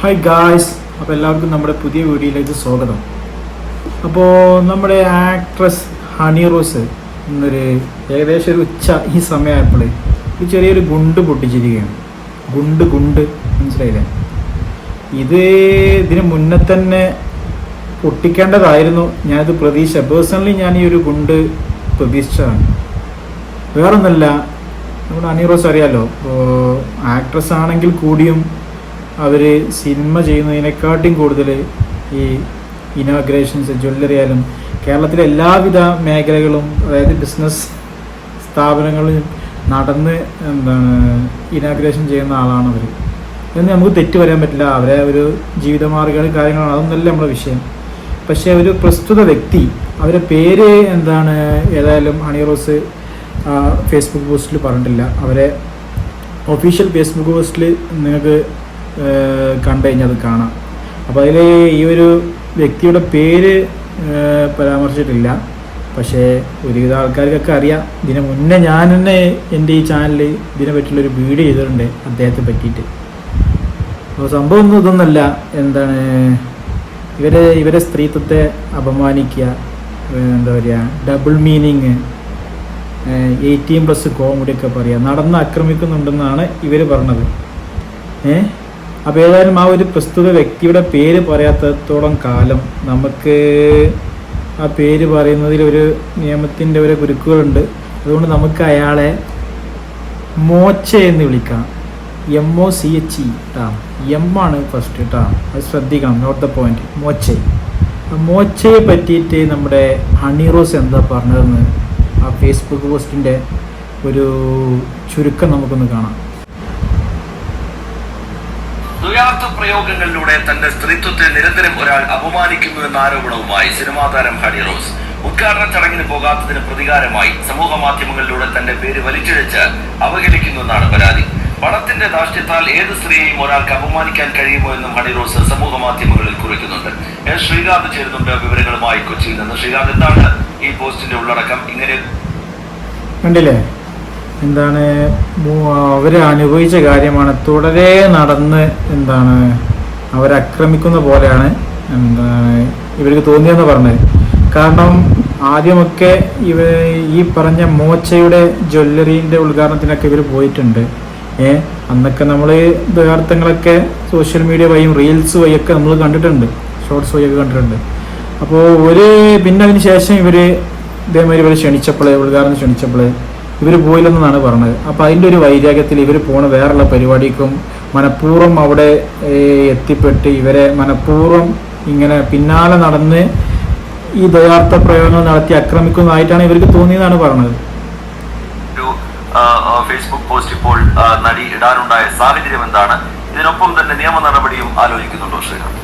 Hi guys, അപ്പോൾ എല്ലാവർക്കും നമ്മുടെ പുതിയ വീഡിയോയിലേക്ക് സ്വാഗതം. അപ്പോൾ നമ്മുടെ ആക്ട്രസ് ഹണി റോസ് ഇന്നൊരു ഏകദേശം ഒരു ഉച്ച ഈ സമയമായപ്പോൾ ഒരു ചെറിയൊരു ഗുണ്ട് പൊട്ടിച്ചിരിക്കുകയാണ്. ഗുണ്ട് മനസ്സിലായില്ലേ? ഇതിന് മുന്നേ തന്നെ പൊട്ടിക്കേണ്ടതായിരുന്നു. ഞാനിത് പേഴ്സണലി ഞാൻ ഈ ഒരു ഗുണ്ട് പ്രതീക്ഷിച്ചതാണ്. വേറൊന്നല്ല, നമ്മുടെ ഹണി റോസ് അറിയാമല്ലോ, ആക്ട്രസ് ആണെങ്കിൽ കൂടിയും അവർ സിനിമ ചെയ്യുന്നതിനെക്കാട്ടും കൂടുതൽ ഈ ഇനോഗ്രേഷൻസ്, ജ്വല്ലറി ആയാലും കേരളത്തിലെ എല്ലാവിധ മേഖലകളും, അതായത് ബിസിനസ് സ്ഥാപനങ്ങളും നടന്ന് ഇനോഗ്രേഷൻ ചെയ്യുന്ന ആളാണ് അവർ. എന്ന് നമുക്ക് തെറ്റ് പറയാൻ പറ്റില്ല. അവരെ ഒരു ജീവിതമാർഗ്ഗങ്ങൾ കാര്യങ്ങളാണ്, അതൊന്നല്ല നമ്മുടെ വിഷയം. പക്ഷേ ഒരു പ്രസ്തുത വ്യക്തി, അവരുടെ പേര് ഏതായാലും ഹണി റോസ് ഫേസ്ബുക്ക് പോസ്റ്റിൽ പറഞ്ഞിട്ടില്ല. അവരെ ഒഫീഷ്യൽ ഫേസ്ബുക്ക് പോസ്റ്റിൽ നിങ്ങൾക്ക് കണ്ടു കഴിഞ്ഞാൽ അത് കാണാം. അപ്പോൾ അതിൽ ഈ ഒരു വ്യക്തിയുടെ പേര് പരാമർശിച്ചിട്ടില്ല. പക്ഷേ ഒരുവിധ ആൾക്കാർക്കൊക്കെ അറിയാം. ഇതിന് മുന്നേ ഞാൻ തന്നെ എൻ്റെ ഈ ചാനലിൽ ഇതിനെ പറ്റിയുള്ളൊരു വീഡിയോ ചെയ്തിട്ടുണ്ട് അദ്ദേഹത്തെ പറ്റിയിട്ട്. അപ്പോൾ സംഭവം ഒന്നും ഇതൊന്നല്ല. ഇവരെ സ്ത്രീത്വത്തെ അപമാനിക്കുക, ഡബിൾ മീനിങ്, 18+ കോമഡിയൊക്കെ പറയുക, നടന്ന് ആക്രമിക്കുന്നുണ്ടെന്നാണ് ഇവർ പറഞ്ഞത്. അപ്പോൾ ഏതായാലും ആ ഒരു പ്രസ്തുത വ്യക്തിയുടെ പേര് പറയാത്തത്തോളം കാലം നമുക്ക് ആ പേര് പറയുന്നതിൽ ഒരു നിയമത്തിൻ്റെ ഒരു കുരുക്കുകളുണ്ട്. അതുകൊണ്ട് നമുക്ക് അയാളെ മോച്ച എന്ന് വിളിക്കാം. MOCHE ട്ടാ. ആണ് ഫസ്റ്റ് ട്ടാ, അത് ശ്രദ്ധിക്കണം. Not the point. മോച്ചയെ പറ്റിയിട്ട് നമ്മുടെ ഹണി റോസ് എന്താ പറഞ്ഞതെന്ന് ആ ഫേസ്ബുക്ക് പോസ്റ്റിൻ്റെ ഒരു ചുരുക്കം നമുക്കൊന്ന് കാണാം. ദ്വയാർത്ഥ പ്രയോഗങ്ങളിലൂടെ തന്റെ സ്ത്രീത്വത്തെ നിരന്തരം ഒരാൾ അപമാനിക്കുന്നു എന്ന ആരോപണവുമായി സിനിമാ താരം ഹണി റോസ് ഉദ്ഘാടന ചടങ്ങിന് പോകാത്തതിന് പ്രതികാരമായി സമൂഹ മാധ്യമങ്ങളിലൂടെ തന്റെ പേര് വലിച്ചിഴച്ച് അവഹേളിക്കുന്നു എന്നാണ് പരാതി. പണത്തിന്റെ ധാർഷ്ട്യത്താൽ ഏത് സ്ത്രീയെയും ഒരാൾക്ക് അപമാനിക്കാൻ കഴിയുമോ എന്നും ഹണി റോസ് സമൂഹ മാധ്യമങ്ങളിൽ കുറിക്കുന്നുണ്ട്. ശ്രീകാന്ത് ചേരുന്നുണ്ട് വിവരങ്ങളുമായി കൊച്ചിയിൽ നിന്ന്. ശ്രീകാന്ത്, എന്താണ് ഈ പോസ്റ്റിന്റെ ഉള്ളടക്കം? ഇങ്ങനെ കണ്ടില്ലേ, അവർ അനുഭവിച്ച കാര്യമാണ്. തുടരെ നടന്ന് അവരാക്രമിക്കുന്ന പോലെയാണ് ഇവർക്ക് തോന്നിയെന്ന് പറഞ്ഞത്. കാരണം ആദ്യമൊക്കെ ഈ പറഞ്ഞ മോച്ചയുടെ ജ്വല്ലറീൻ്റെ ഉദ്ഘാടനത്തിനൊക്കെ ഇവർ പോയിട്ടുണ്ട്. അന്നൊക്കെ നമ്മൾ യഥാർത്ഥങ്ങളൊക്കെ സോഷ്യൽ മീഡിയ വഴിയും റീൽസ് വഴിയൊക്കെ നമ്മൾ കണ്ടിട്ടുണ്ട്, ഷോർട്സ് വഴിയൊക്കെ കണ്ടിട്ടുണ്ട്. അപ്പോൾ പിന്നെ അതിന് ശേഷം ഇതേമാതിരി ഉദ്ഘാടനം ക്ഷണിച്ചപ്പോൾ ഇവർ പോയില്ലെന്നാണ് പറഞ്ഞത്. അപ്പോൾ അതിൻ്റെ ഒരു വൈരാഗ്യത്തിൽ ഇവർ പോണ വേറുള്ള പരിപാടിക്കും മനഃപൂർവ്വം അവിടെ എത്തിപ്പെട്ട് ഇവരെ മനഃപൂർവ്വം ഇങ്ങനെ പിന്നാലെ നടന്ന് ഈ ദ്വയാർത്ഥ പ്രയോഗങ്ങൾ നടത്തി ആക്രമിക്കുന്നതായിട്ടാണ് ഇവർക്ക് തോന്നിയതാണ് പറഞ്ഞത്. ഫേസ്ബുക്ക് പോസ്റ്റ് ഇപ്പോൾ നടി ഇടാനുണ്ടായ സാഹചര്യം എന്താണ്? ഇതിനൊപ്പം തന്നെ നിയമ നടപടിയും ആലോചിക്കുന്നുണ്ടോ ശ്രീകാന്ത്?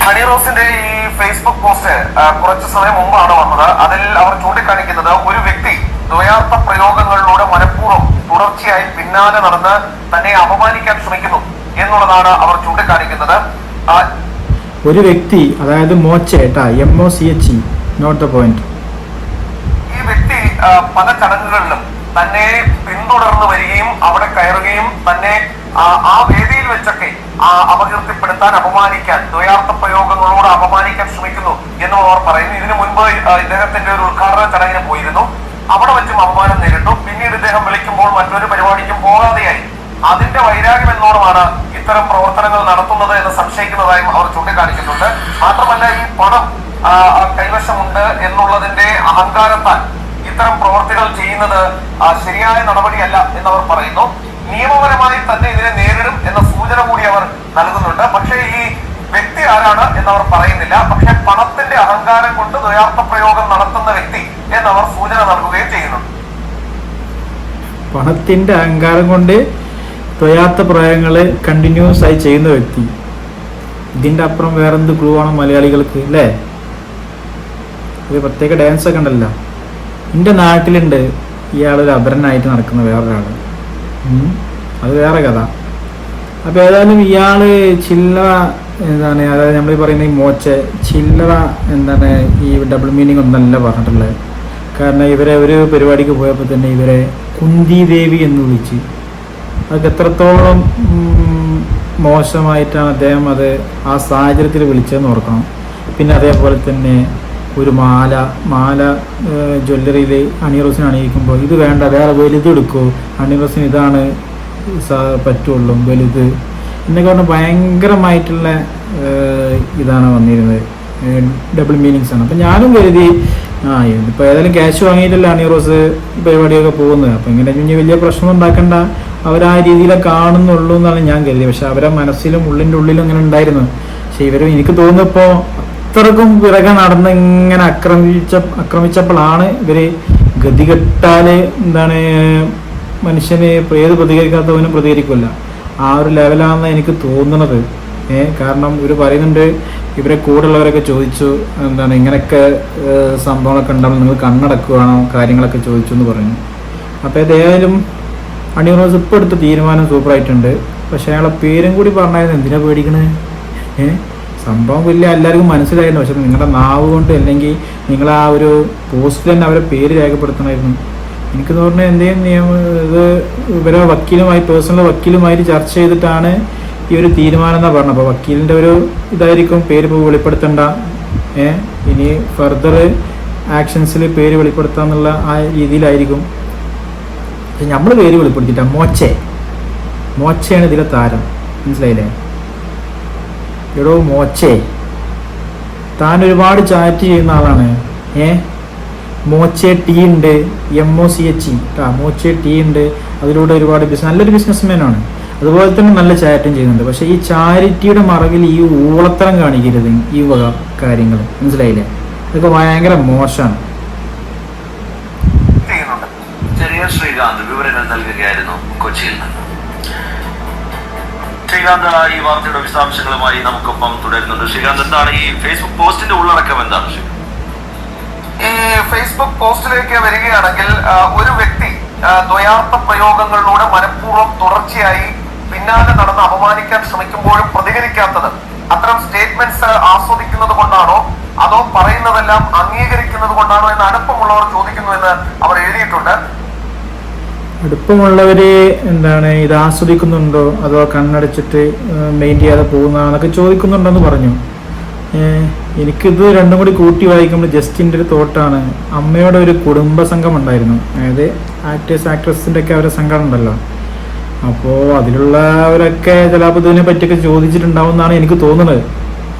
ഹണി റോസിന്റെ ഈ ഫേസ്ബുക്ക് പോസ്റ്റ് കുറച്ചു സമയം മുമ്പാണ് വന്നത്. അതിൽ അവർ ചൂണ്ടിക്കാണിക്കുന്നത് ഒരു വ്യക്തി ദ്വയാർത്ഥ പ്രയോഗങ്ങളിലൂടെ മനഃപൂർവ്വം തുടർച്ചയായി പിന്നാലെ നടന്ന് തന്നെ അപമാനിക്കാൻ ശ്രമിക്കുന്നു എന്നുള്ളതാണ് അവർ ചൂണ്ടിക്കാണിക്കുന്നത്. ഒരു വ്യക്തി, അതായത് മോച്ചേട്ടാ, MOCHE, നോട്ട് ദ പോയിന്റ്. ഈ വ്യക്തി പല ചടങ്ങുകളിലും തന്നെ പിന്തുടർന്ന് വരികയും അവിടെ കയറുകയും തന്നെ ആ വേദിയിൽ വെച്ചൊക്കെ അപകീർത്തിപ്പെടുത്താൻ, അപമാനിക്കാൻ, ദ്വയാർത്ഥ പ്രയോഗങ്ങളോട് അപമാനിക്കാൻ ശ്രമിക്കുന്നു എന്നും അവർ പറയുന്നു. ഇതിനു മുൻപ് ഇദ്ദേഹത്തിന്റെ ഒരു ഉദ്ഘാടന ചടങ്ങിന് പോയിരുന്നു. അവിടെ വെച്ചും അപമാനം നേരിട്ടു. പിന്നീട് ഇദ്ദേഹം വിളിക്കുമ്പോൾ മറ്റൊരു പരിപാടിക്കും പോകാതെയായി. അതിന്റെ വൈരാഗ്യം എന്നോണമാണ് ഇത്തരം പ്രവർത്തനങ്ങൾ നടത്തുന്നത് എന്ന് സംശയിക്കുന്നതായും അവർ ചൂണ്ടിക്കാണിക്കുന്നുണ്ട്. മാത്രമല്ല, ഈ പണം കൈവശമുണ്ട് എന്നുള്ളതിന്റെ അഹങ്കാരത്താൽ ഇത്തരം പ്രവർത്തികൾ ചെയ്യുന്നത് ശരിയായ നടപടിയല്ല എന്നവർ പറയുന്നു. നിയമപരമായി തന്നെ ഇതിനെ നേരിടും എന്ന സൂചന കൂടി അവർ നൽകുന്നുണ്ട്. പക്ഷേ ഈ വ്യക്തി ആരാണ് എന്നവർ പറയുന്നില്ല. പക്ഷെ പണത്തിന്റെ അഹങ്കാരം കൊണ്ട് ദ്വയാർത്ഥ പ്രയോഗം നടത്തുന്ന വ്യക്തി എന്നവർ സൂചന നൽകുകയും ചെയ്യുന്നു. പണത്തിന്റെ അഹങ്കാരം കൊണ്ട് ദ്വയാർത്ഥ പ്രയോഗങ്ങൾ കണ്ടിന്യൂസ് ആയി ചെയ്യുന്ന വ്യക്തി. ഇതിന്റെ അപ്പുറം വേറെന്ത് ക്ലൂ ആണ് മലയാളികൾക്ക്, അല്ലേ? ഒരു പ്രത്യേക ഡാൻസ് ഒക്കെ ഉണ്ടല്ലോ. എൻ്റെ നാട്ടിലുണ്ട് ഇയാളൊരു അപരനായിട്ട് നടക്കുന്ന വേറൊരാൾ. അത് വേറെ കഥ. അപ്പോൾ ഏതായാലും ഇയാൾ ചില്ലറ അതായത് നമ്മൾ പറയുന്ന ഈ മോച്ച ചില്ലറ ഈ ഡബിൾ മീനിങ് ഒന്നല്ല പറഞ്ഞിട്ടുള്ളത്. കാരണം ഇവരെ ഒരു പരിപാടിക്ക് പോയപ്പോൾ തന്നെ ഇവരെ കുന്തി ദേവി എന്ന് വിളിച്ച്, അതൊക്കെ എത്രത്തോളം മോശമായിട്ടാണ് അദ്ദേഹം അത് ആ സാഹചര്യത്തിൽ വിളിച്ചതെന്ന് ഓർക്കണം. പിന്നെ അതേപോലെ തന്നെ ഒരു മാല ജ്വല്ലറിയിൽ ഹണി റോസിന് അണിയിക്കുമ്പോൾ ഇത് വേണ്ട, വേറെ വലുത് എടുക്കൂ, ഹണി റോസിന് ഇതാണ് പറ്റുള്ളൂ വലുത് എന്നൊക്കെ പറഞ്ഞാൽ ഭയങ്കരമായിട്ടുള്ള ഇതാണ് വന്നിരുന്നത്, ഡബിൾ മീനിങ്സ് ആണ്. അപ്പം ഞാനും കരുതി ഇതിപ്പോൾ ഏതായാലും ക്യാഷ് വാങ്ങിയിട്ടല്ല ഹണി റോസ് പരിപാടിയൊക്കെ പോകുന്നത്, അപ്പം ഇങ്ങനെ ഇനി വലിയ പ്രശ്നം ഉണ്ടാക്കേണ്ട, അവരാ രീതിയിലെ കാണുന്നുള്ളൂ എന്നാണ് ഞാൻ കരുതിയത്. പക്ഷെ അവരെ മനസ്സിലും ഉള്ളിൻ്റെ ഉള്ളിലും ഇങ്ങനെ ഉണ്ടായിരുന്നു. പക്ഷെ ഇവരും എനിക്ക് തോന്നുന്നിപ്പോൾ അത്രക്കും പിറകെ നടന്ന് ഇങ്ങനെ ആക്രമിച്ചപ്പോഴാണ് ഇവർ ഗതികെട്ടാൽ എന്താണ് മനുഷ്യന് ഏത് പ്രതികരിക്കാത്തവനും പ്രതികരിക്കില്ല, ആ ഒരു ലെവലാണെന്ന് എനിക്ക് തോന്നുന്നത്. കാരണം ഇവർ പറയുന്നുണ്ട്, ഇവരെ കൂടെയുള്ളവരൊക്കെ ചോദിച്ചു എന്താണ് ഇങ്ങനെയൊക്കെ സംഭവങ്ങളൊക്കെ ഉണ്ടാകുമ്പോൾ നിങ്ങൾ കണ്ണടക്കുകയാണോ കാര്യങ്ങളൊക്കെ ചോദിച്ചു എന്ന് പറഞ്ഞു. അപ്പോൾ ഏതായാലും ഹണി റോസ് ഇപ്പോൾ എടുത്ത തീരുമാനം സൂപ്പറായിട്ടുണ്ട്. പക്ഷേ അയാളെ പേരും കൂടി പറഞ്ഞായിരുന്നു, എന്തിനാ പേടിക്കണേ? സംഭവം വലിയ എല്ലാവർക്കും മനസ്സിലായിരുന്നു. പക്ഷെ നിങ്ങളുടെ നാവ് കൊണ്ട് അല്ലെങ്കിൽ നിങ്ങൾ ആ ഒരു പോസ്റ്റിൽ തന്നെ അവരെ പേര് രേഖപ്പെടുത്തണമായിരുന്നു. എനിക്ക് തോന്നുന്നത് എന്തെങ്കിലും ഇത് ഇവരെ പേഴ്സണൽ വക്കീലുമായിട്ട് ചർച്ച ചെയ്തിട്ടാണ് ഈ ഒരു തീരുമാനം എന്നാണ് പറഞ്ഞത്. അപ്പോൾ വക്കീലിൻ്റെ ഒരു ഇതായിരിക്കും പേര് വെളിപ്പെടുത്തണ്ട, ഇനി ഫർദർ ആക്ഷൻസിൽ പേര് വെളിപ്പെടുത്താന്നുള്ള ആ രീതിയിലായിരിക്കും. പക്ഷെ നമ്മൾ പേര് വെളിപ്പെടുത്തിയിട്ട മോച്ചയാണ് ഇതിലെ താരം, മനസ്സിലായില്ലേ? എടോ മോച്ചേ, താൻ ഒരുപാട് ചാറ്റ് ചെയ്യുന്ന ആളാണ്. മോച്ചെ ടീ ഉണ്ട്, MOCHE മോച്ചെ ടീ ഉണ്ട്, അതിലൂടെ ഒരുപാട് നല്ലൊരു ബിസിനസ്മാനാണ്. അതുപോലെ തന്നെ നല്ല ചാറ്റും ചെയ്യുന്നുണ്ട്. പക്ഷെ ഈ ചാരിറ്റിയുടെ മറവിൽ ഈ ഊളത്തരം കാണിക്കരുത്, ഈ വക കാര്യങ്ങൾ, മനസ്സിലായില്ലേ? ഇതൊക്കെ ഭയങ്കര മോശമാണ്. ചെറിയ ശ്രീകാന്ത് വിവരങ്ങൾ നൽകുകയായിരുന്നു കൊച്ചിയിൽ നിന്ന്. ശ്രീകാന്ത് ഈ വാർത്തയുടെ വിശദാംശങ്ങളുമായി നമുക്കൊപ്പം തുടരുന്നുണ്ട്. ശ്രീകാന്ത്, എന്താണ് ഈ ഫേസ്ബുക്ക് പോസ്റ്റിന്റെ ഉള്ളടക്കം? എന്താണ് ഈ ഫേസ്ബുക്ക് പോസ്റ്റിലേക്ക് വരികയാണെങ്കിൽ, ഒരു വ്യക്തി ദ്വയാർത്ഥ പ്രയോഗങ്ങളിലൂടെ മനഃപൂർവ്വം തുടർച്ചയായി പിന്നാലെ നടന്ന് അപമാനിക്കാൻ ശ്രമിക്കുമ്പോഴും പ്രതികരിക്കാത്തത് അത്തരം സ്റ്റേറ്റ്മെന്റ്സ് ആസ്വദിക്കുന്നത് കൊണ്ടാണോ അതോ പറയുന്നതെല്ലാം അംഗീകരിക്കുന്നത് കൊണ്ടാണോ എന്ന് അടുപ്പമുള്ളവർ ചോദിക്കുന്നു എന്ന് അവർ എഴുതിയിട്ടുണ്ട്. അടുപ്പമുള്ളവര് എന്താണ് ഇത് ആസ്വദിക്കുന്നുണ്ടോ അതോ കണ്ണടച്ചിട്ട് മെയിൻ ചെയ്യാതെ പോകുന്നതൊക്കെ ചോദിക്കുന്നുണ്ടെന്ന് പറഞ്ഞു. എനിക്കിത് രണ്ടും കൂടി കൂട്ടി വായിക്കുമ്പോൾ ജസ്റ്റിൻ്റെ ഒരു തോട്ടാണ്. അമ്മയുടെ ഒരു കുടുംബ സംഘം ഉണ്ടായിരുന്നു, അതായത് ആക്ട്രസിൻ്റെ ഒക്കെ അവരുടെ സംഘം ഉണ്ടല്ലോ. അപ്പോൾ അതിലുള്ളവരൊക്കെ ചിലപ്പോൾ ഇതിനെ പറ്റിയൊക്കെ ചോദിച്ചിട്ടുണ്ടാവും എന്നാണ് എനിക്ക് തോന്നുന്നത്.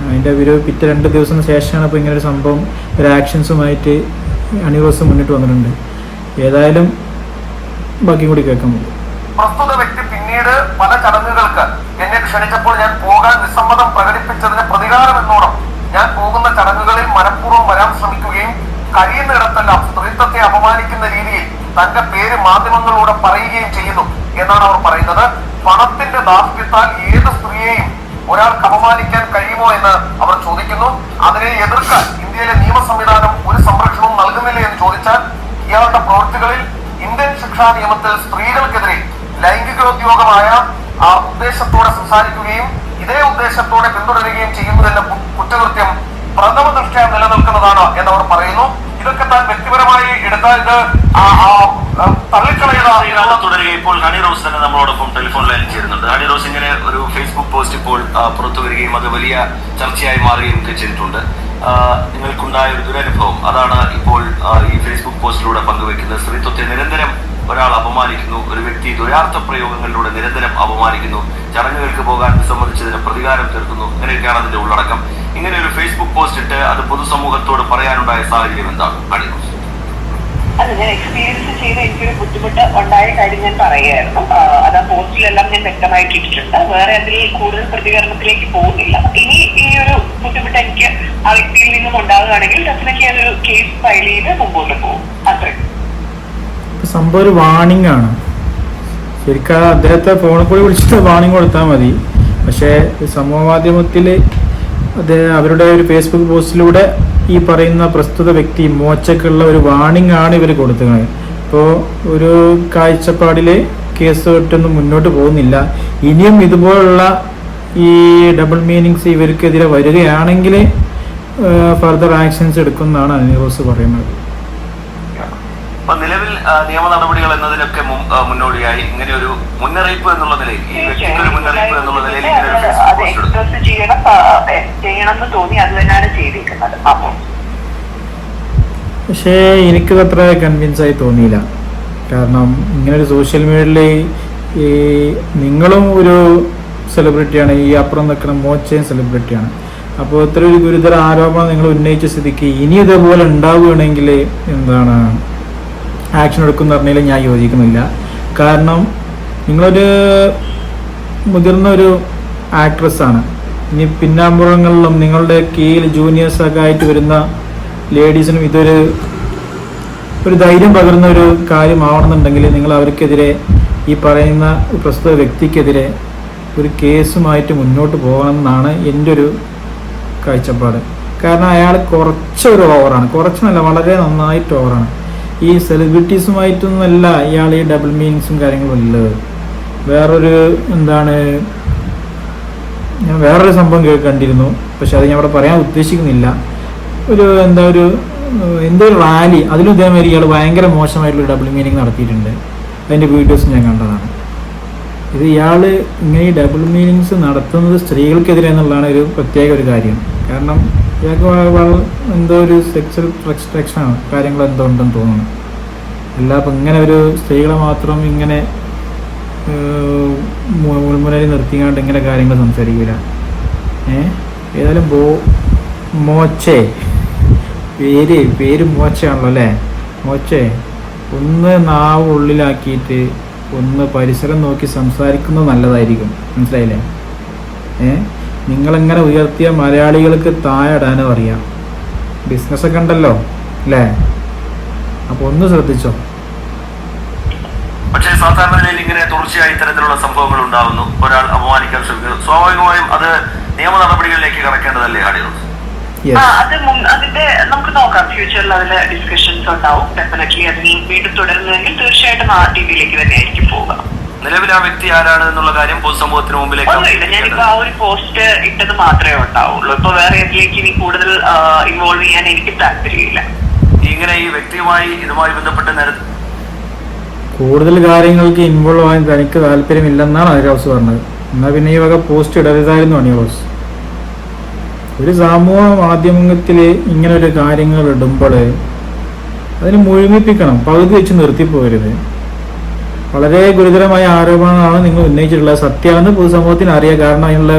അതിൻ്റെ ഒരു പിറ്റേ 2 ദിവസത്തിന് ശേഷമാണ് ഇപ്പോൾ ഇങ്ങനൊരു സംഭവം, ഒരു ആക്ഷൻസുമായിട്ട് ഹണി റോസ് മുന്നിട്ട് വന്നിട്ടുണ്ട്. ഏതായാലും ബാക്കി കൂടി കേൾക്കാൻ പോകും. പ്രസ്തുത വ്യക്തി പിന്നീട് പല ചടങ്ങുകൾക്ക് എന്നെ ക്ഷണിച്ചപ്പോൾ ഞാൻ പോകാൻ വിസമ്മതം പ്രകടിപ്പിച്ചതിന് പ്രതികാരം എന്നോണം ഞാൻ പോകുന്ന ചടങ്ങുകളിൽ മനഃപൂർവ്വം വരാൻ ശ്രമിക്കുകയും കഴിയുന്നിടത്തെല്ലാം സ്ത്രീത്വത്തെ അപമാനിക്കുന്ന രീതിയിൽ തന്റെ പേര് മാധ്യമങ്ങളിലൂടെ പറയുകയും ചെയ്യുന്നു എന്നാണ് അവർ പറയുന്നത്. പണത്തിന്റെ ദാർഢ്യത്താൽ ഏത് സ്ത്രീയെയും ഒരാൾക്ക് അപമാനിക്കാൻ കഴിയുമോ എന്ന് അവർ ചോദിക്കുന്നു. അതിനെ എതിർക്കാൻ ഇന്ത്യയിലെ നിയമ സംവിധാനം ഒരു സംരക്ഷണവും നൽകുന്നില്ല എന്ന് ചോദിച്ചാൽ ഇയാളുടെ പ്രവൃത്തികളിൽ ഇന്ത്യൻ ശിക്ഷാ നിയമത്തിൽ സ്ത്രീകൾക്കെതിരെ ലൈംഗികോദ്യോഗമായ ഉദ്ദേശത്തോടെ സംസാരിക്കുകയും ഇതേ ഉദ്ദേശത്തോടെ പിന്തുടരുകയും ചെയ്യുന്നതിന്റെ കുറ്റകൃത്യം പ്രഥമ ദൃഷ്ട്യാ നിലനിൽക്കുന്നതാണ് എന്നവർ പറയുന്നു. ഇതൊക്കെ താൻ വ്യക്തിപരമായി എടുത്താൽ ഇത് തള്ളിക്കളയുക തുടരുക. ഇപ്പോൾ ഹണി റോസ് തന്നെ നമ്മളോടൊപ്പം ടെലിഫോൺ ലൈനിൽ ചേരുന്നുണ്ട്. ഹണി റോസ്, ഇങ്ങനെ ഒരു ഫേസ്ബുക്ക് പോസ്റ്റ് ഇപ്പോൾ പുറത്തു വരികയും അത് വലിയ ചർച്ചയായി മാറുകയും ഒക്കെ ചെയ്തിട്ടുണ്ട്. നിങ്ങൾക്കുണ്ടായ ഒരു ദുരനുഭവം അതാണ് ഇപ്പോൾ ഈ ഫേസ്ബുക്ക് പോസ്റ്റിലൂടെ പങ്കുവെക്കുന്നത്. സ്ത്രീത്വത്തെ നിരന്തരം ഒരാൾ അപമാനിക്കുന്നു, ഒരു വ്യക്തി ദ്വയാർത്ഥ പ്രയോഗങ്ങളിലൂടെ നിരന്തരം അപമാനിക്കുന്നു, ചടങ്ങുകൾക്ക് പോകാൻ വിസമ്മതിച്ചതിന് പ്രതികാരം തീർക്കുന്നു, ഇങ്ങനെയൊക്കെയാണ് അതിന്റെ ഉള്ളടക്കം. ഇങ്ങനെ ഒരു ഫേസ്ബുക്ക് പോസ്റ്റ് ഇട്ട് അത് പൊതുസമൂഹത്തോട് പറയാനുണ്ടായ സാഹചര്യം എന്താണ്? അത് ഞാൻ എക്സ്പീരിയൻസ് ചെയ്ത എനിക്കൊരു ബുദ്ധിമുട്ട് ഉണ്ടായ കാര്യം ഞാൻ പറയുകയായിരുന്നു. അത് ആ പോസ്റ്റിലെല്ലാം ഞാൻ വ്യക്തമായിട്ട് ഇട്ടിട്ടുണ്ട്. വേറെ അതിൽ കൂടുതൽ പ്രതികരണത്തിലേക്ക് പോകുന്നില്ല. ഇനി ഈ ഒരു ബുദ്ധിമുട്ട് എനിക്ക് ആ വ്യക്തിയിൽ നിന്നും ഉണ്ടാകുകയാണെങ്കിൽ ഡെഫിനറ്റ്ലി അതൊരു കേസ് ഫയൽ ചെയ്ത് മുമ്പോട്ട് പോകും. അത്രേ. സംഭവം ഒരു വാണിംഗ് ആണ്. ശരിക്കും അദ്ദേഹത്തെ ഫോണിൽ കൂടി വിളിച്ചിട്ട് വാണിംഗ് കൊടുത്താൽ മതി. പക്ഷേ സമൂഹ മാധ്യമത്തിൽ അവരുടെ ഒരു ഫേസ്ബുക്ക് പോസ്റ്റിലൂടെ ഈ പറയുന്ന പ്രസ്തുത വ്യക്തി മോച്ചക്കുള്ള ഒരു വാണിംഗ് ആണ് ഇവർ കൊടുത്തത്. ഇപ്പോൾ ഒരു കാഴ്ചപ്പാടിൽ കേസ് വിട്ടൊന്നും മുന്നോട്ട് പോകുന്നില്ല. ഇനിയും ഇതുപോലുള്ള ഈ ഡബിൾ മീനിങ്സ് ഇവർക്കെതിരെ വരികയാണെങ്കിൽ ഫർദർ ആക്ഷൻസ് എടുക്കുന്നതാണ് ഹണി റോസ് പറയുന്നത്. അപ്പൊ നിലവിൽ നിയമ നടപടികൾ എന്നതിനൊക്കെ മുന്നോടിയായി ഇങ്ങനെ ഒരു മുന്നറിയിപ്പ് എന്നുള്ള നിലയിൽ ഈ വ്യക്തിക്ക് ഒരു മുന്നറിയിപ്പ് എന്നുള്ള നിലയിൽ ഇങ്ങനെ ഒരു അത് എക്സ്പ്രസ് ചെയ്യണമെന്ന് തോന്നി അത് തന്നെയാണ് ചെയ്തിരിക്കുന്നത്. അപ്പോൾ പക്ഷേ എനിക്കത് അത്ര കൺവിൻസ് ആയി തോന്നിയില്ല. കാരണം ഇങ്ങനൊരു സോഷ്യൽ മീഡിയയിൽ ഈ നിങ്ങളും ഒരു സെലിബ്രിറ്റിയാണ്, ഈ അപ്പുറം നിൽക്കുന്ന മോച്ചയും സെലിബ്രിറ്റിയാണ്. അപ്പോൾ ഇത്ര ഒരു ഗുരുതര ആരോപണം നിങ്ങൾ ഉന്നയിച്ച സ്ഥിതിക്ക് ഇനി ഇതേപോലെ ഉണ്ടാവുകയാണെങ്കിൽ എന്താണ് ആക്ഷൻ എടുക്കുമെന്ന് പറഞ്ഞാൽ ഞാൻ യോജിക്കുന്നില്ല. കാരണം നിങ്ങളൊരു മുതിർന്ന ഒരു ആക്ട്രസ്സാണ്. ഇനി പിന്നാമ്പുറങ്ങളിലും നിങ്ങളുടെ കീഴിൽ ജൂനിയേഴ്സൊക്കെ ആയിട്ട് വരുന്ന ലേഡീസിനും ഇതൊരു ധൈര്യം പകരുന്ന ഒരു കാര്യമാവണമെന്നുണ്ടെങ്കിൽ നിങ്ങൾ അവർക്കെതിരെ ഈ പറയുന്ന പ്രസ്തുത വ്യക്തിക്കെതിരെ ഒരു കേസുമായിട്ട് മുന്നോട്ട് പോകണമെന്നാണ് എൻ്റെ ഒരു കാഴ്ചപ്പാട്. കാരണം അയാൾ കുറച്ചൊരു ഓവറാണ്, കുറച്ചൊന്നല്ല വളരെ നന്നായിട്ട് ഓവറാണ്. ഈ സെലിബ്രിറ്റീസുമായിട്ടൊന്നുമല്ല ഇയാൾ ഈ ഡബിൾ മീനിങ്സും കാര്യങ്ങളും ഉള്ളത്. ഞാൻ വേറൊരു സംഭവം കണ്ടിരുന്നു, പക്ഷെ അത് ഞാൻ ഇവിടെ പറയാൻ ഉദ്ദേശിക്കുന്നില്ല. എന്തോ ഒരു റാലി, അതിലും ഇതേമാതിരി ഇയാൾ ഭയങ്കര മോശമായിട്ടുള്ള ഡബിൾ മീനിങ് നടത്തിയിട്ടുണ്ട്. അതിൻ്റെ വീഡിയോസ് ഞാൻ കണ്ടതാണ്. ഇത് ഇയാൾ ഇങ്ങനെ ഈ ഡബിൾ മീനിങ്സ് നടത്തുന്നത് സ്ത്രീകൾക്കെതിരെ എന്നുള്ളതാണ് ഒരു പ്രത്യേക ഒരു കാര്യം. കാരണം ഇയാൾക്ക് എന്തോ ഒരു സെക്സ്വൽ റെസ്ട്രിക്ഷനോ കാര്യങ്ങളോ എന്തോ ഉണ്ടെന്ന് തോന്നുന്നു. അല്ല അപ്പം ഇങ്ങനെ ഒരു സ്ത്രീകളെ മാത്രം ഇങ്ങനെ മുൾമുനയിൽ നിർത്തിക്കാണ്ട് ഇങ്ങനെ കാര്യങ്ങൾ സംസാരിക്കില്ല. ഏതായാലും മോച്ചേ പേര് മോച്ചയാണല്ലോ അല്ലേ? മോച്ചേ ഒന്ന് നാവ് ഉള്ളിലാക്കിയിട്ട് ഒന്ന് പരിസരം നോക്കി സംസാരിക്കുന്നത് നല്ലതായിരിക്കും. മനസ്സിലായില്ലേ? നിങ്ങളെങ്ങനെ ഉയർത്തിയ മലയാളികൾക്ക് താഴെ ഇടാനോ അറിയാം. ബിസിനസ്സൊക്കെ ഉണ്ടല്ലോ അല്ലേ? അപ്പോൾ ഒന്ന് ശ്രദ്ധിച്ചോ. പക്ഷേ സാധാരണ നിലയിൽ ഇങ്ങനെ തുടർച്ചയായി ഇത്തരത്തിലുള്ള സംഭവങ്ങൾ ഉണ്ടാകുന്നു, ഒരാൾ അപമാനിക്കാൻ ശ്രമിക്കുന്നു, സ്വാഭാവികമായും അത് നിയമ നടപടികളിലേക്ക് കടക്കേണ്ടതല്ലേ ഹണി റോസ്? അതിന്റെ നമുക്ക് നോക്കാം. ഫ്യൂച്ചറിൽ അതിൽ ഡിസ്കഷൻസ് ഉണ്ടാവും. ഡെഫിനറ്റ്ലി അത് വീണ്ടും തുടരുന്നതെങ്കിൽ തീർച്ചയായിട്ടും ആ രീതിയിലേക്ക് തന്നെ ആയിരിക്കും പോവുക. നിലവിൽ ആ വ്യക്തി ആരാണ് എന്നുള്ള കാര്യം പൊതുസമൂഹത്തിന് മുമ്പിലേക്ക് ഒന്നുമില്ല. ഞാനിപ്പോ ആ ഒരു പോസ്റ്റ് ഇട്ടത് മാത്രമേ ഉണ്ടാവുള്ളൂ. ഇപ്പൊ വേറെ ഇതിലേക്ക് ഇനി കൂടുതൽ ഇൻവോൾവ് ചെയ്യാൻ എനിക്ക് താല്പര്യമില്ല. ഇങ്ങനെ ഈ വ്യക്തിയുമായി ഇതുമായി ബന്ധപ്പെട്ട് കൂടുതൽ കാര്യങ്ങൾക്ക് ഇൻവോൾവ് ആകാൻ തനിക്ക് താല്പര്യമില്ലെന്നാണ് അനിറോസ് പറഞ്ഞത്. എന്നാൽ പിന്നെ ഈ വക പോസ്റ്റ് ഇടരുതായിരുന്നു അനിറോസ്. ഒരു സമൂഹ മാധ്യമത്തിൽ ഇങ്ങനെ ഒരു കാര്യങ്ങൾ ഇടുമ്പോൾ അതിന് മുഴുമിപ്പിക്കണം, പകുതി വെച്ച് നിർത്തിപ്പോകരുത്. വളരെ ഗുരുതരമായ ആരോപണങ്ങളാണ് നിങ്ങൾ ഉന്നയിച്ചിട്ടുള്ളത്. സത്യമാണെന്ന് പൊതുസമൂഹത്തിന് അറിയാം. കാരണം അതിനുള്ള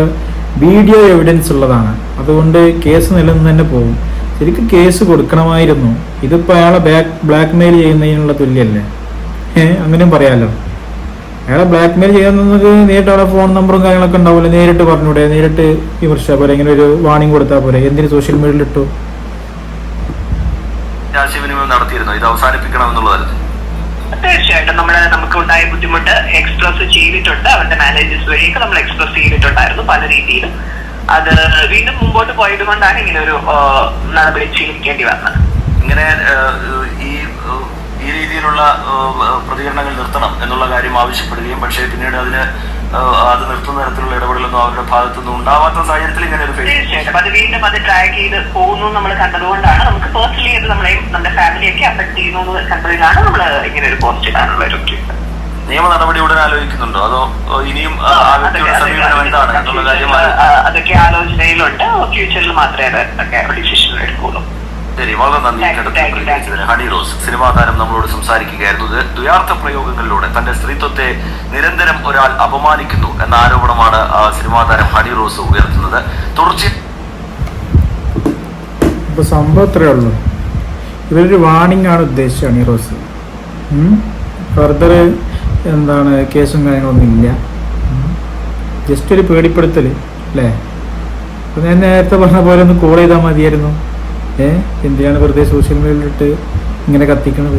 വീഡിയോ എവിഡൻസ് ഉള്ളതാണ്. അതുകൊണ്ട് കേസ് നിലനിന്ന് തന്നെ പോകും. ശരിക്കും കേസ് കൊടുക്കണമായിരുന്നു. ഇതിപ്പോൾ അയാളെ ബ്ലാക്ക് മെയിൽ ചെയ്യുന്നതിനുള്ള തുല്യമല്ലേ? അങ്ങനെയും പറയാമല്ലോ. അയാളെ ബ്ലാക്ക് മെയിൽ ചെയ്യുന്നത് നേരിട്ട് അവിടെ ഫോൺ നമ്പറും കാര്യങ്ങളൊക്കെ ഉണ്ടാവില്ല. നേരിട്ട് പറഞ്ഞൂടെ? നേരിട്ട് വിമർശിച്ചാൽ പോലെ, ഇങ്ങനെ ഒരു വാണിംഗ് കൊടുത്താൽ പോലെ. എന്തിന് സോഷ്യൽ മീഡിയയിൽ ഇട്ടു? ആശയവിനിമയം നടത്തിയിരുന്നു ഇത് അവസാനിപ്പിക്കണം എന്നുള്ളതല്ല. തീർച്ചയായിട്ടും നമുക്ക് ഉണ്ടായ ബുദ്ധിമുട്ട് എക്സ്പ്രസ് ചെയ്തിട്ടുണ്ട്. അവരുടെ മാനേജേഴ്സ് വഴിയൊക്കെ നമ്മൾ എക്സ്പ്രസ് ചെയ്തിട്ടുണ്ടായിരുന്നു പല രീതിയിലും. അത് വീണ്ടും മുമ്പോട്ട് പോയത് കൊണ്ടാണ് ഇങ്ങനെ ഒരു നടപടി സ്വീകരിക്കേണ്ടി വന്നത്. ഇങ്ങനെ ഈ രീതിയിലുള്ള പ്രതികരണങ്ങൾ നിർത്തണം എന്നുള്ള കാര്യം ആവശ്യപ്പെടുകയും പക്ഷേ പിന്നീട് അത് നിർത്തുന്ന തരത്തിലുള്ള ഇടപെടലൊന്നും അവരുടെ ഭാഗത്തുനിന്നും ഉണ്ടാവാത്ത സാഹചര്യത്തിൽ ഇങ്ങനെ ഒരു തീർച്ചയായിട്ടും അത് വീണ്ടും അത് ട്രാക്ക് ചെയ്ത് പോകുന്നു നമ്മൾ കണ്ടതുകൊണ്ടാണ്. നമുക്ക് പേഴ്സണലി അത് നമ്മളെയും നമ്മുടെ ഫാമിലിയൊക്കെ അഫക്ട് ചെയ്യുന്നു എന്ന് കണ്ടതിലാണ് നമ്മൾ ഇങ്ങനെ ഒരു പോസ്റ്റ് ഇടാനുള്ള ഒരു നിയമ നടപടി ഉടൻ ആലോചിക്കുന്നുണ്ടോ? അതോ ഇനിയും സമീപനം എന്താണ് എന്നുള്ള കാര്യം അതൊക്കെ ആലോചനയിലുണ്ട്. ഫ്യൂച്ചറിൽ മാത്രമേ അതൊക്കെ ഡിസിഷൻ എടുക്കുള്ളൂ. ശരി, വളരെ നന്ദി. ഹണി റോസ് സിനിമാ താരം നമ്മളോട് സംസാരിക്കുകയായിരുന്നു. ദ്വയാർത്ഥ പ്രയോഗങ്ങളിലൂടെ തന്റെ സ്ത്രീത്വത്തെ നിരന്തരം ഒരാൾ അപമാനിക്കുന്നു എന്ന ആരോപണമാണ് സിനിമാ താരം ഹണി റോസ് ഉയർത്തുന്നത്. ഇപ്പൊ സംഭവം ഇത്രയേ ഉള്ളൂ. ഇവരൊരു വാണിംഗ് ആണ് ഉദ്ദേശിച്ചത് ഹണി റോസ്. ഫർദർ എന്താണ് കേസും കാര്യങ്ങളൊന്നും ഇല്ല. ജസ്റ്റ് ഒരു പേടിപ്പെടുത്തൽ അല്ലേ? അപ്പം ഞാൻ നേരത്തെ പറഞ്ഞ പോലെ ഒന്ന് കോൾ ചെയ്താൽ മതിയായിരുന്നു. എന്തിനാണ് വെറുതെ സോഷ്യൽ മീഡിയയിലിട്ട് ഇങ്ങനെ കത്തിക്കണത്?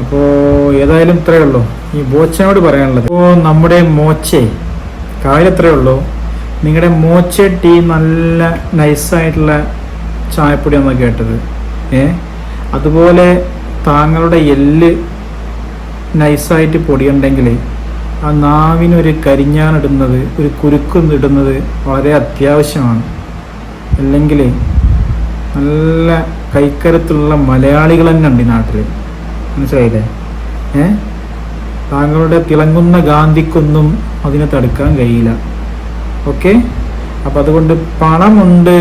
അപ്പോൾ ഏതായാലും ഇത്രയേ ഉള്ളൂ ഈ ബോച്ചനോട് പറയാനുള്ളത്. അപ്പോൾ നമ്മുടെ മോച്ചെ കാര്യം ഇത്രയേ ഉള്ളൂ. നിങ്ങളുടെ മോച്ച ടീ നല്ല നൈസായിട്ടുള്ള ചായപ്പൊടിയാണെന്ന് കേട്ടത്. അതുപോലെ താങ്കളുടെ എല്ല് നൈസായിട്ട് പൊടിയുണ്ടെങ്കിൽ ആ നാവിനൊരു കരിഞ്ഞാനിടുന്നത്, ഒരു കുരുക്കിടുന്നത് വളരെ അത്യാവശ്യമാണ്. അല്ലെങ്കിൽ നല്ല കൈക്കരത്തുള്ള മലയാളികൾ തന്നെ ഉണ്ട് ഈ നാട്ടിൽ. മനസ്സിലായില്ലേ? താങ്കളുടെ തിളങ്ങുന്ന ഗാന്ധിക്കൊന്നും അതിനെ തടുക്കാൻ കഴിയില്ല. ഓക്കെ, അപ്പം അതുകൊണ്ട് പണമുണ്ട്,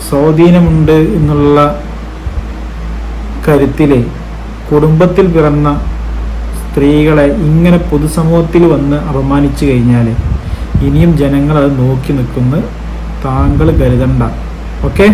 സ്വാധീനമുണ്ട് എന്നുള്ള കരുത്തിലെ കുടുംബത്തിൽ പിറന്ന സ്ത്രീകളെ ഇങ്ങനെ പൊതുസമൂഹത്തിൽ വന്ന് അപമാനിച്ചു കഴിഞ്ഞാൽ ഇനിയും ജനങ്ങൾ അത് നോക്കി നിൽക്കുന്ന താങ്കൾ കരുതണ്ട. ഓക്കെ.